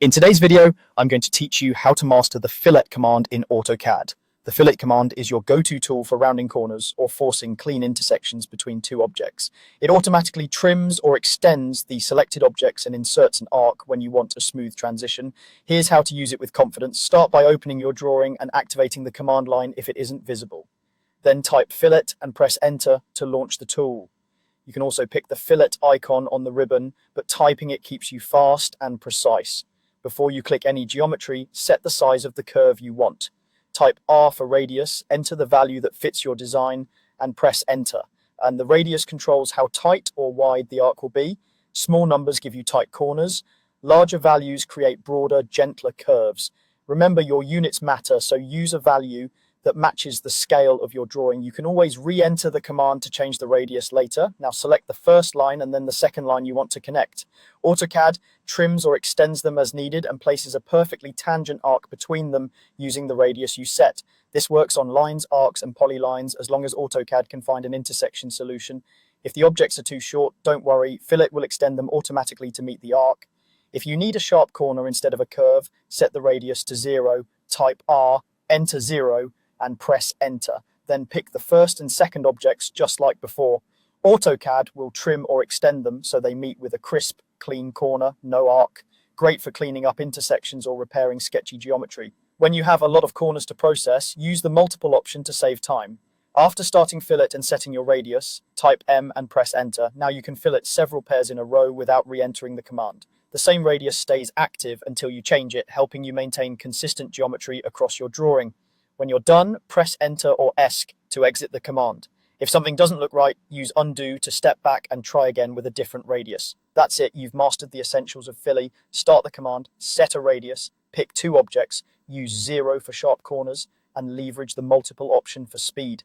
In today's video, I'm going to teach you how to master the fillet command in AutoCAD. The fillet command is your go-to tool for rounding corners or forcing clean intersections between two objects. It automatically trims or extends the selected objects and inserts an arc when you want a smooth transition. Here's how to use it with confidence. Start by opening your drawing and activating the command line if it isn't visible. Then type fillet and press enter to launch the tool. You can also pick the fillet icon on the ribbon, but typing it keeps you fast and precise. Before you click any geometry, set the size of the curve you want. Type R for radius, enter the value that fits your design, and press enter. And the radius controls how tight or wide the arc will be. Small numbers give you tight corners. Larger values create broader, gentler curves. Remember, your units matter, so use a value that matches the scale of your drawing. You can always re-enter the command to change the radius later. Now select the first line and then the second line you want to connect. AutoCAD trims or extends them as needed and places a perfectly tangent arc between them using the radius you set. This works on lines, arcs, and polylines as long as AutoCAD can find an intersection solution. If the objects are too short, don't worry, Fillet will extend them automatically to meet the arc. If you need a sharp corner instead of a curve, set the radius to 0, type R, enter 0, and press enter. Then pick the first and second objects just like before. AutoCAD will trim or extend them so they meet with a crisp, clean corner, no arc. Great for cleaning up intersections or repairing sketchy geometry. When you have a lot of corners to process, use the multiple option to save time. After starting fillet and setting your radius, type M and press enter. Now you can fillet several pairs in a row without re-entering the command. The same radius stays active until you change it, helping you maintain consistent geometry across your drawing. When you're done, press enter or ESC to exit the command. If something doesn't look right, use undo to step back and try again with a different radius. That's it, you've mastered the essentials of Fillet. Start the command, set a radius, pick two objects, use 0 for sharp corners, and leverage the multiple option for speed.